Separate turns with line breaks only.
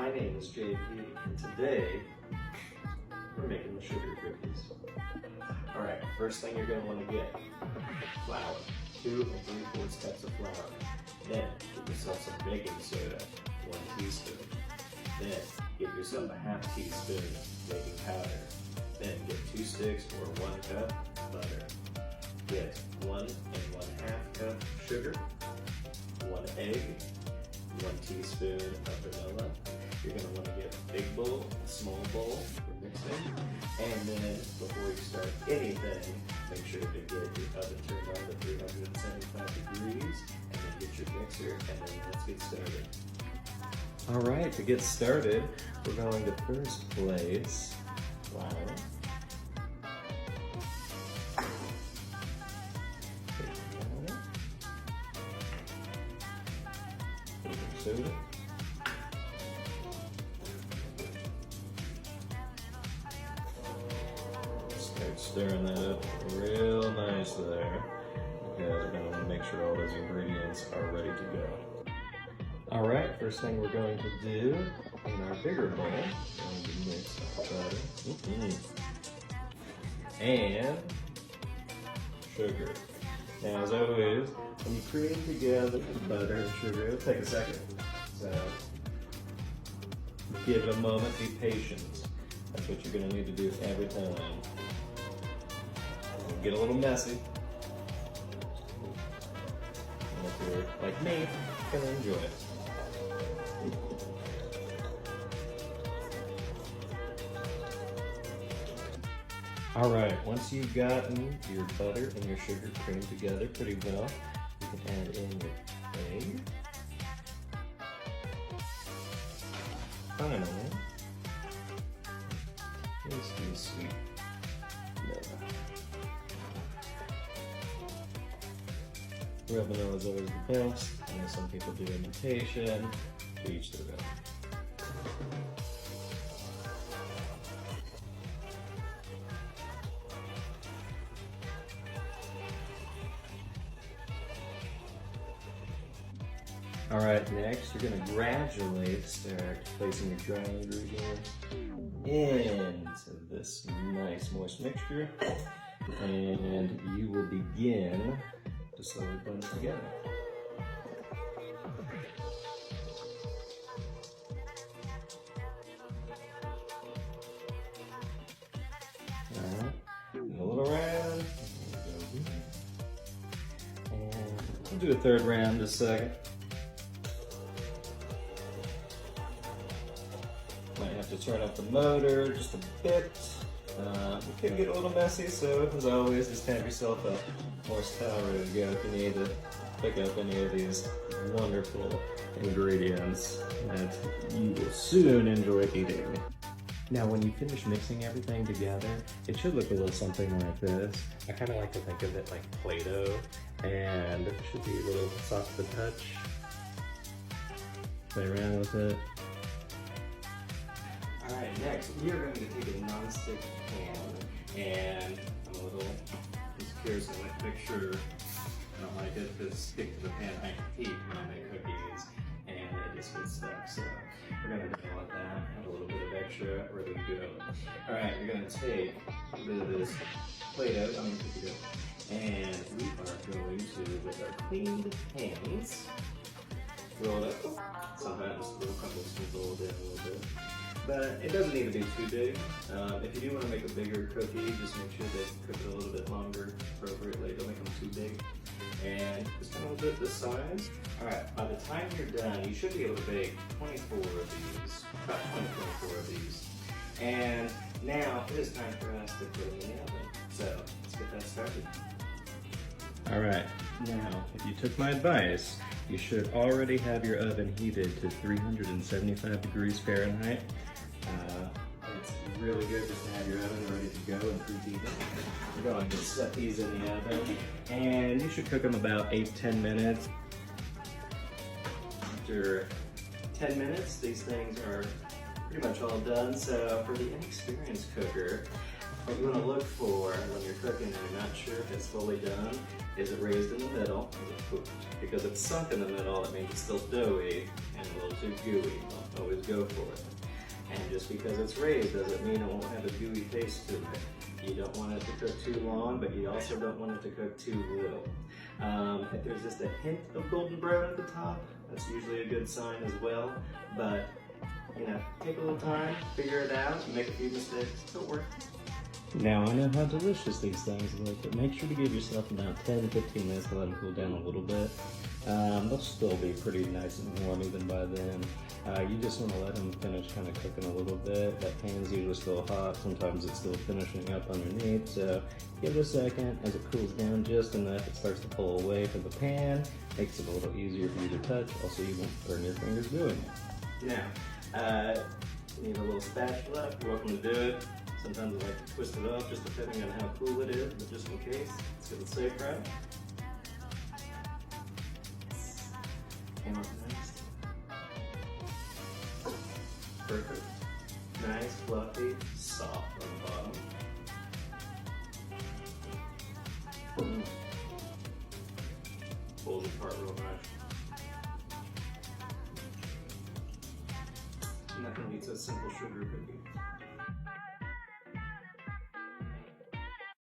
My name is JP, and today we're making the sugar cookies. All right, first thing you're going to want to get, flour, 2 3/4 cups of flour. Then get yourself some baking soda, 1 teaspoon. Then get yourself a 1/2 teaspoon baking powder. Then get 2 sticks or 1 cup butter. Get 1 1/2 cup sugar, 1 egg, 1 teaspoon of vanilla. You're going to want to get a big bowl, a small bowl for mixing. And then before you start anything, make sure to get your oven turned on to 375 degrees. And then get your mixer, and then let's get started. All right, to get started, we're going to first place flour, baking soda, start stirring that up real nice there, because we're going to want to make sure all those ingredients are ready to go. All right, first thing we're going to do in our bigger bowl, we're going to mix our butter and sugar. Now, as always, when you cream together butter and sugar, it'll take a second. So give it a moment, be patient. That's what you're going to need to do every time. It'll get a little messy. And if you're like me, you're going to enjoy it. All right, once you've gotten your butter and your sugar creamed together pretty well, you can add in your egg. Finally, let's do sweet vanilla. Real vanilla is always the best. I know some people do imitation, to each their own. All right, next you're gonna gradually start placing your dry ingredients into this nice moist mixture, and you will begin to slowly blend it together. All right, a little round, and we'll do a third round in a second. Might have to turn up the motor just a bit. It can get a little messy, so as always, just have yourself a horsepower ready to go if you need to pick up any of these wonderful ingredients that you will soon enjoy eating. Now, when you finish mixing everything together, it should look a little something like this. I kind of like to think of it like Play-Doh, and it should be a little soft to the touch. Play around with it. Alright, next we are going to take a non-stick pan, and I'm a little curious, I like to make sure I don't like it to stick to the pan I heat when I make cookies, and it just gets stuck. So we're going to do like that, have a little bit of extra, ready to go. Alright, you're going to take a bit of this Play-Doh, cookie dough, and we are going to, with our cleaned hands, roll it up. Sometimes little couples can roll it in a little bit. But it doesn't need to be too big. If you do want to make a bigger cookie, just make sure that you cook it a little bit longer appropriately. Don't make them too big. And just kind of a bit this size. Alright, by the time you're done, you should be able to bake 24 of these, about 24 of these. And now it is time for us to put them in the oven. So let's get that started. Alright, now if you took my advice, you should already have your oven heated to 375 degrees Fahrenheit. It's really good just to have your oven ready to go and preheated. We're going to set these in the oven, and you should cook them about 8-10 minutes. After 10 minutes, these things are pretty much all done. So for the inexperienced cooker, What you want to look for when you're cooking and you're not sure if it's fully done, is it raised in the middle? Is it cooked? Because if it's sunk in the middle, that means it's still doughy and a little too gooey. Don't always go for it. And just because it's raised doesn't mean it won't have a gooey taste to it. You don't want it to cook too long, but you also don't want it to cook too little. If there's just a hint of golden brown at the top, that's usually a good sign as well. But you know, take a little time, figure it out, make a few mistakes. Don't worry. Now I know how delicious these things look, but make sure to give yourself about 10-15 minutes to let them cool down a little bit. They'll still be pretty nice and warm even by then. You just want to let them finish kind of cooking a little bit. That pan's usually still hot. Sometimes it's still finishing up underneath. So give it a second. As it cools down just enough, it starts to pull away from the pan. Makes it a little easier for you to touch. Also, you won't burn your fingers doing it. Now, you need a little spatula. You're welcome to do it. Sometimes I like to twist it up just depending on how cool it is, but just in case, let's get the safe route. Came out nice. Perfect. Nice, fluffy, soft on the bottom. Pulls apart real nice. Nothing beats a simple sugar cookie.